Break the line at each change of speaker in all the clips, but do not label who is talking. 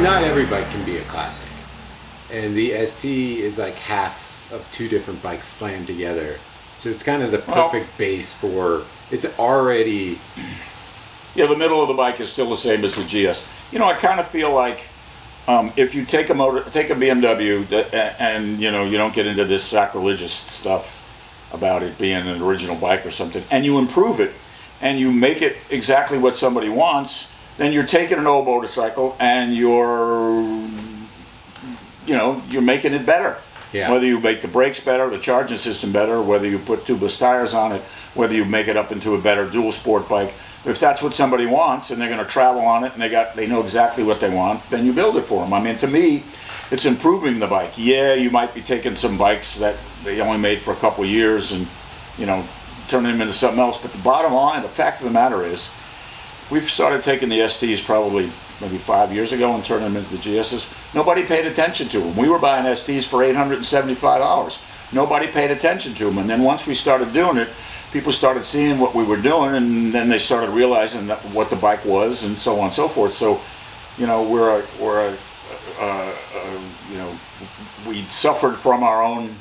not every bike can be a classic, and the ST is like half of two different bikes slammed together. So it's kind of the perfect base for. It's already.
Yeah, the middle of the bike is still the same as the GS. You know, I kind of feel like if you take a BMW and you don't get into this sacrilegious stuff about it being an original bike or something, and you improve it and you make it exactly what somebody wants, then you're taking an old motorcycle and you're making it better.
Yeah.
Whether you make the brakes better, the charging system better, whether you put tubeless tires on it, whether you make it up into a better dual sport bike. If that's what somebody wants and they're going to travel on it and they know exactly what they want, then you build it for them. I mean, to me, it's improving the bike. Yeah, you might be taking some bikes that they only made for a couple of years and, turning them into something else. But the bottom line, the fact of the matter is, we've started taking the STs probably maybe 5 years ago and turning them into the GSs. Nobody paid attention to them. We were buying STs for $875. Nobody paid attention to them. And then once we started doing it, people started seeing what we were doing, and then they started realizing what the bike was, and so on and so forth. So, we suffered from our own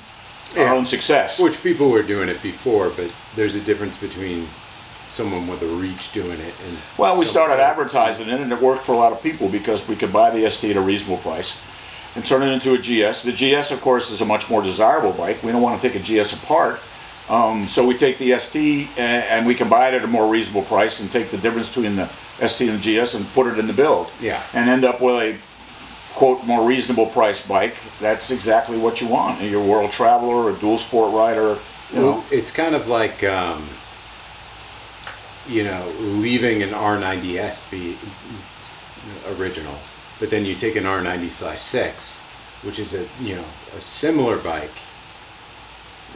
success.
Which people were doing it before, but there's a difference between someone with a reach doing it and.
Well, we started advertising it, and it worked for a lot of people because we could buy the ST at a reasonable price and turn it into a GS. The GS, of course, is a much more desirable bike. We don't want to take a GS apart. So we take the ST and we can buy it at a more reasonable price and take the difference between the ST and the GS and put it in the build.
Yeah.
And end up with a, quote, more reasonable price bike. That's exactly what you want. You're a world traveler, a dual sport rider.
It's kind of like, leaving an R90S be original, but then you take an R90/6, which is a similar bike.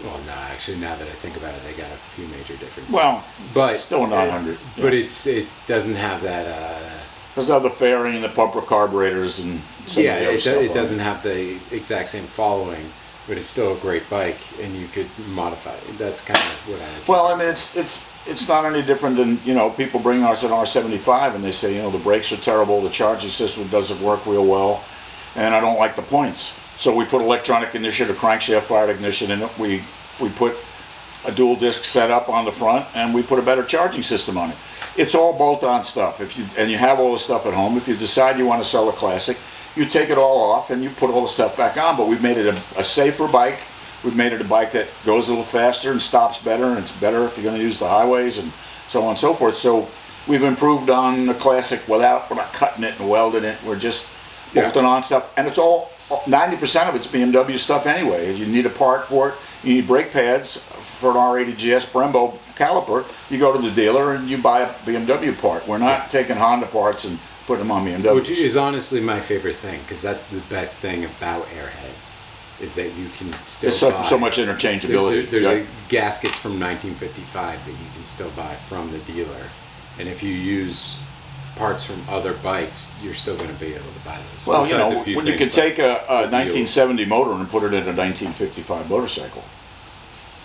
Well, no, actually, now that I think about it, they got a few major differences.
Well,
but
still a 900.
But it doesn't have that.
Doesn't have the fairing and the pumper carburetors and some of the other stuff
it doesn't have the exact same following, but it's still a great bike, and you could modify it. That's kind of what I.
Well, I mean, it's not any different than people bring us an R75 and they say the brakes are terrible, the charging system doesn't work real well, and I don't like the points. So we put electronic ignition, a crankshaft fired ignition in it. We put a dual disc setup on the front, and we put a better charging system on it. It's all bolt-on stuff. You have all the stuff at home. If you decide you want to sell a classic, you take it all off and you put all the stuff back on. But we've made it a safer bike. We've made it a bike that goes a little faster and stops better, and it's better if you're going to use the highways and so on and so forth. So we've improved on the classic we're not cutting it and welding it. We're just bolting on stuff, and it's all 90% of it's BMW stuff anyway. You need a part for it. You need brake pads for an R80 GS Brembo caliper. You go to the dealer and you buy a BMW part. We're not taking Honda parts and putting them on BMWs.
Which is honestly my favorite thing, because that's the best thing about Airheads, is that you can still
buy. So much interchangeability.
There's gaskets from 1955 that you can still buy from the dealer, and if you use parts from other bikes, you're still going to be able to buy those.
Well, when you can take a 1970 motor and put it in a 1955 motorcycle.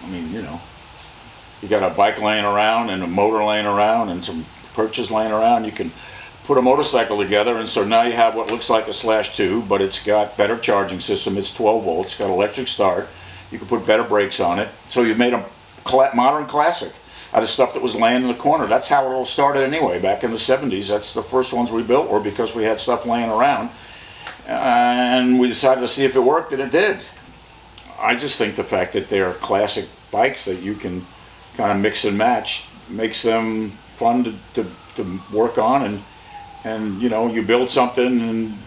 I mean, you got a bike laying around and a motor laying around and some purchase laying around. You can put a motorcycle together, and so now you have what looks like a /2, but it's got better charging system. It's 12 volts, got electric start. You can put better brakes on it. So you've made a modern classic out of stuff that was laying in the corner. That's how it all started anyway, back in the 70s. That's the first ones we built were because we had stuff laying around. And we decided to see if it worked, and it did. I just think the fact that they're classic bikes that you can kind of mix and match makes them fun to work on, and you build something and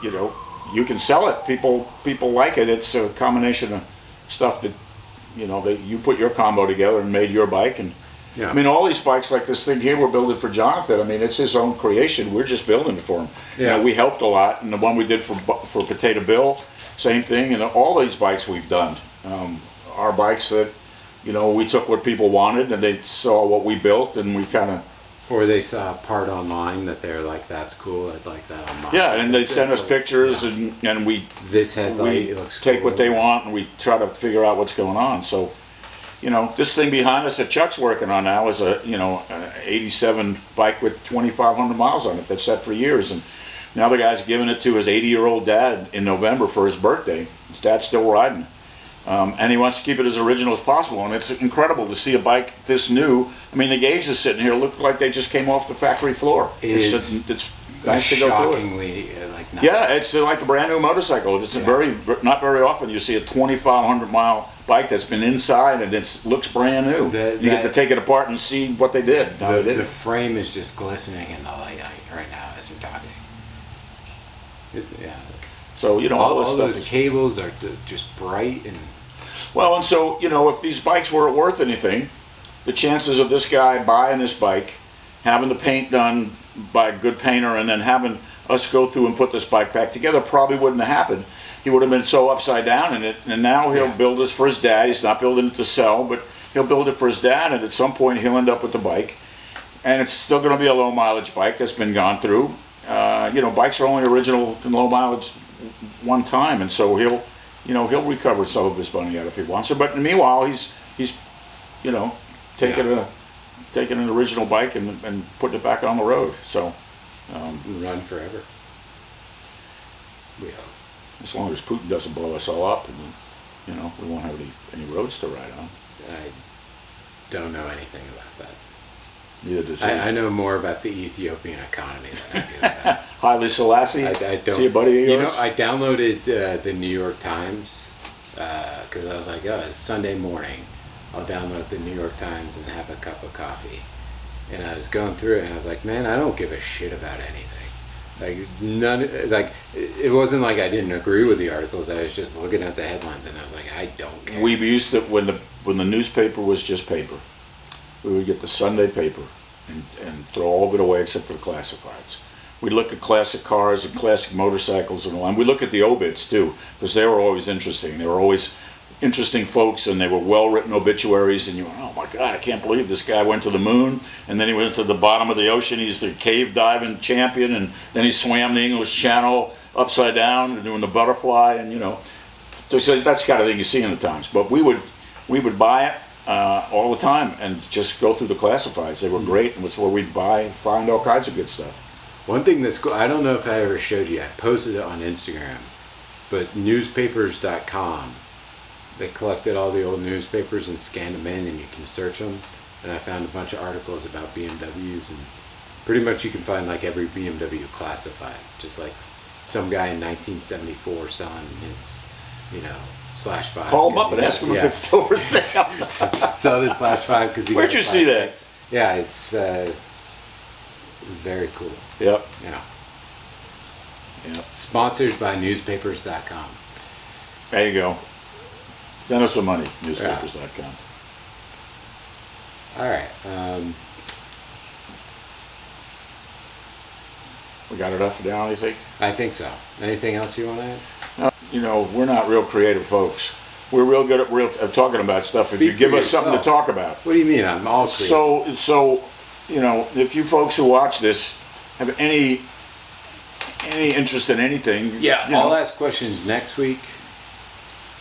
you can sell it. People like it. It's a combination of stuff that you put your combo together and made your bike. And I mean, all these bikes like this thing here we're building for Jonathan. I mean, it's his own creation. We're just building it for him.
Yeah.
We helped a lot, and the one we did for Potato Bill, same thing. And all these bikes we've done are bikes that we took what people wanted, and they saw what we built, and we kind of.
Or they saw a part online that they're like, that's cool, I'd like that on mine.
Yeah, and they send us pictures, and we
this headlight looks
take
cool.
what they want, and we try to figure out what's going on. So, this thing behind us that Chuck's working on now is an 87 bike with 2,500 miles on it that's set for years, and Now the guy's giving it to his 80-year-old dad in November for his birthday. His dad's still riding. And he wants to keep it as original as possible. And it's incredible to see a bike this new. I mean, the gauges sitting here look like they just came off the factory floor. It's nice to go through it.
Shockingly, like, not
Yeah, it's like a brand new motorcycle. It's not very often you see a 2,500 mile bike that's been inside and it looks brand new. You get to take it apart and see what they did.
the frame is just glistening in the light right now as you're talking. Yeah.
So, you know,
All
this stuff
those
is,
cables are just bright and
well, and so, you know, if these bikes weren't worth anything, the chances of this guy buying this bike, having the paint done by a good painter, and then having us go through and put this bike back together probably wouldn't have happened. He would have been so upside down in it, and now he'll build this for his dad. He's not building it to sell, but he'll build it for his dad, and at some point he'll end up with the bike. And it's still going to be a low mileage bike that's been gone through. You know, bikes are only original and low mileage one time, and so he'll recover some of his money out if he wants to. But meanwhile, he's you know, taking an original bike and putting it back on the road. So
run forever. We hope.
as long as Putin doesn't blow us all up, and you know, we won't have any roads to ride on.
I don't know anything about that.
Neither does he.
I know more about the Ethiopian economy than I do about
Haile Selassie.
I don't.
See a buddy of yours?
You know, I downloaded the New York Times because I was like, oh, it's Sunday morning. I'll download the New York Times and have a cup of coffee. And I was going through it, and I was like, man, I don't give a shit about anything. Like none. Like it wasn't like I didn't agree with the articles. I was just looking at the headlines, and I was like, I don't care.
We used to, when the newspaper was just paper, we would get the Sunday paper and throw all of it away except for the classifieds. We'd look at classic cars and classic motorcycles and all, and we look at the obits too, because they were always interesting. They were always interesting folks, and they were well-written obituaries, and you went, oh my God, I can't believe this guy went to the moon, and then he went to the bottom of the ocean. He's the cave diving champion, and then he swam the English Channel upside down and doing the butterfly, and you know, so that's the kind of thing you see in the Times. But we would buy it all the time and just go through the classifieds. They were great, and it's where we'd buy and find all kinds of good stuff.
One thing that's cool, I don't know if I ever showed you, I posted it on Instagram, but newspapers.com, they collected all the old newspapers and scanned them in, and you can search them. And I found a bunch of articles about BMWs, and pretty much you can find like every BMW classified. Just like some guy in 1974 selling his, you know, /5.
Call him up and ask him if it's still for sale.
Sell his /5 because he
Where'd
got
you
a
see that?
5.6. Yeah, it's very cool.
Yep.
Yeah.
Yep.
Sponsored by newspapers.com.
There you go. Send us some money, newspapers.com.
All right.
We got enough down, you think?
I think so. Anything else you want to add?
You know, we're not real creative folks. We're real good at talking about stuff. If
Speak
you give
for
us something to
yourself.
talk about.
What do you mean? I'm all creative.
So, you know, if you folks who watch this have any interest in anything,
Yeah,
you know,
I'll ask questions next week.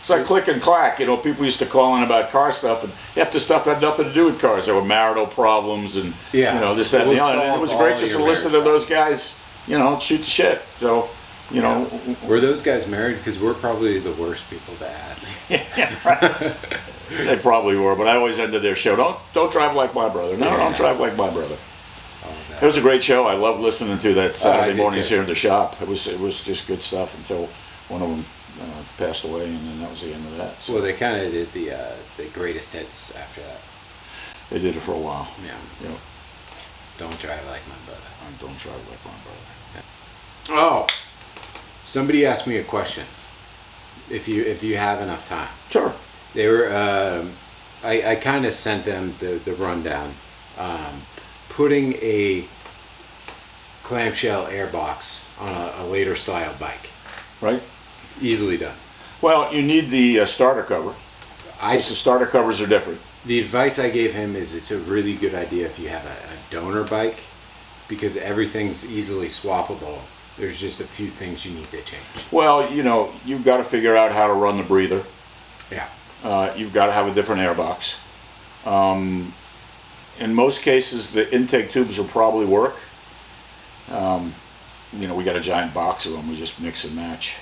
it's like click and clack. You know, people used to call in about car stuff, and half the stuff had nothing to do with cars. There were marital problems, and
Yeah.
you know, this, that, and
We'll
the other. And it
solve
was
all
great
of
just to
your
listen to
marriage
those guys, you know, shoot the shit. So, you know,
Were those guys married? Because we're probably the worst people to ask.
they probably were, but I always ended their show. Don't drive like my brother. No,
Yeah.
don't drive like my brother.
Oh,
It was a great show. I loved listening to that Saturday
did
mornings
too.
here in the shop. It was just good stuff until one of them passed away, and then that was the end of that. So
Well, they kind of did the greatest hits after that.
they did it for a while.
Yeah.
You know,
Don't drive like my brother.
don't drive like my brother.
Oh, somebody asked me a question. If you have enough time,
Sure.
they were. I kind of sent them the rundown. Putting a clamshell airbox on a later style bike,
Right.
easily done.
Well, you need the starter cover. The starter covers are different.
The advice I gave him is it's a really good idea if you have a donor bike, because everything's easily swappable. There's just a few things you need to change.
Well, you know, you've got to figure out how to run the breather.
Yeah.
You've got to have a different airbox. In most cases, the intake tubes will probably work. you know, we got a giant box of them. We just mix and match.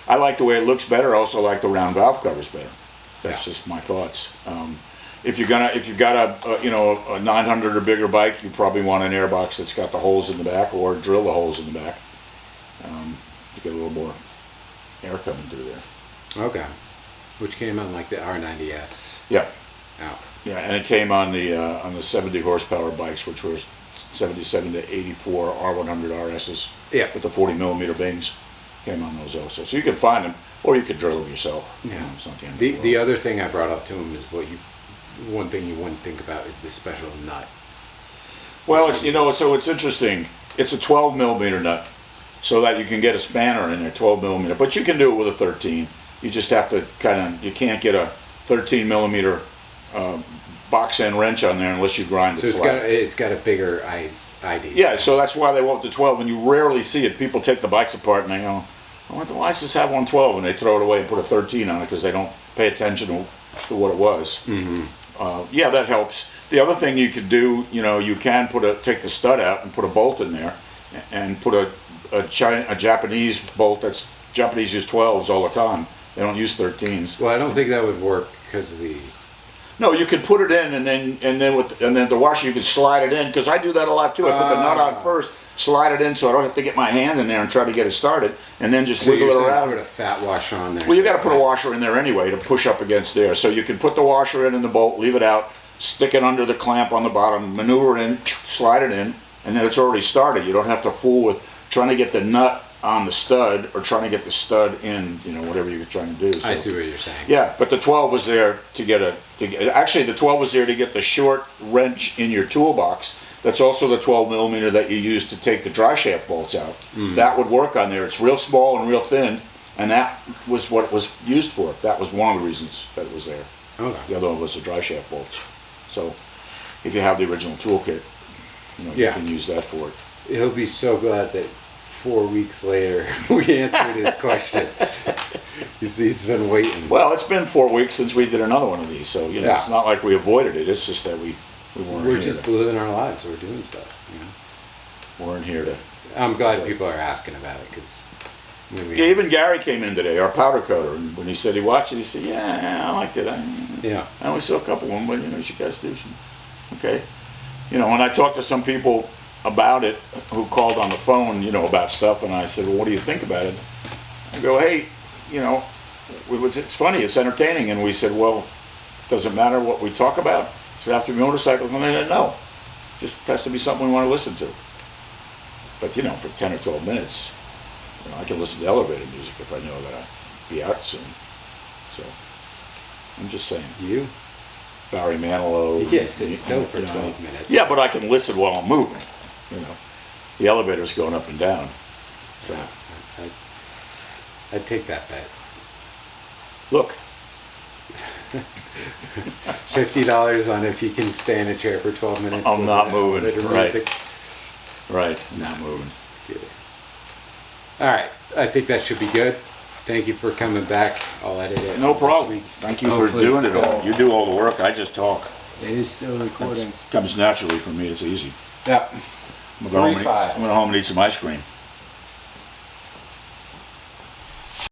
I like the way it looks better. I also like the round valve covers better. That's just my thoughts. If you've got a 900 or bigger bike, you probably want an airbox that's got the holes in the back, or drill the holes in the back to get a little more air coming through there.
Okay. Which came on like the R90S.
Yeah,
Oh.
yeah, and it came on the 70 horsepower bikes, which were 77 to 84 R100 RSs.
Yeah.
With the 40 millimeter bings, came on those also. So you can find them, or you could drill them yourself.
Yeah.
You know, it's not the end of the
The
world.
other thing I brought up to him is one thing you wouldn't think about is the special nut.
Well, it's, so it's interesting. It's a 12 millimeter nut, so that you can get a spanner in there, 12 millimeter. But you can do it with a 13. You just have to you can't get a 13 millimeter box end wrench on there unless you grind
So
it flat.
it's got a bigger ID.
Yeah, so that's why they want the 12, and you rarely see it. People take the bikes apart and they go, why does this have 112? And they throw it away and put a 13 on it because they don't pay attention to what it was. Yeah, that helps. The other thing you could do, you can take the stud out and put a bolt in there, and put a Japanese bolt. Japanese use 12s all the time. They don't use 13s.
Well, I don't think that would work because of the.
No, you could put it in, and then the washer you could slide it in, because I do that a lot too. I put the nut on first, slide it in, so I don't have to get my hand in there and try to get it started, and then just
So
wiggle
you're
it
saying
around.
put a fat washer on there.
Well, you got to put a washer in there anyway to push up against there. So you can put the washer in and the bolt, leave it out, stick it under the clamp on the bottom, maneuver it in, slide it in, and then it's already started. You don't have to fool with trying to get the nut on the stud or trying to get the stud in, whatever you're trying to do. So,
I see what you're saying.
yeah, but the 12 was there actually the 12 was there to get the short wrench in your toolbox. That's also the 12 millimeter that you use to take the dry shaft bolts out. That would work on there. It's real small and real thin, and that was what it was used for. That was one of the reasons that it was there.
Okay.
The other one was the dry shaft bolts. So if you have the original toolkit, you
Yeah.
can use that for it.
He'll be so glad that 4 weeks later we answered his question. He's been waiting.
Well, it's been 4 weeks since we did another one of these, so
Yeah.
it's not like we avoided it. It's just that we weren't
We're
here.
just living our lives. We're doing stuff.
Weren't here to.
I'm glad people are asking about it because.
Yeah, even Gary came in today, our powder coater, and when he said he watched it, he said, "Yeah, I liked it.
Yeah.
I only saw a couple of them, but you should guys do some." Okay, when I talked to some people about it who called on the phone, about stuff, and I said, "Well, what do you think about it?" I go, "Hey, it's funny, it's entertaining," and we said, "Well, does it matter what we talk about? Does it have to be motorcycles?" And they said, "No, just has to be something we want to listen to." But for 10 or 12 minutes, I can listen to elevator music if I know that I'll be out soon. So I'm just saying.
You?
Barry Manilow.
Yes, it's still for 12 minutes.
Yeah, but I can listen while I'm moving. The elevator's going up and down.
So I'd take that bet.
Look,
$50 on if you can stay in a chair for 12 minutes.
I'm not
listen to
moving,
elevator
right.
music.
right, I'm not moving.
Good. All right, I think that should be good. Thank you for coming back. I'll edit it.
No
this
problem.
week.
Thank you for
Hopefully
doing
it's
it all.
good.
You do all the work, I just talk.
It is still recording.
Comes naturally for me, it's easy.
Yeah.
I'm gonna go home and
3-5.
I'm gonna home and eat some ice cream.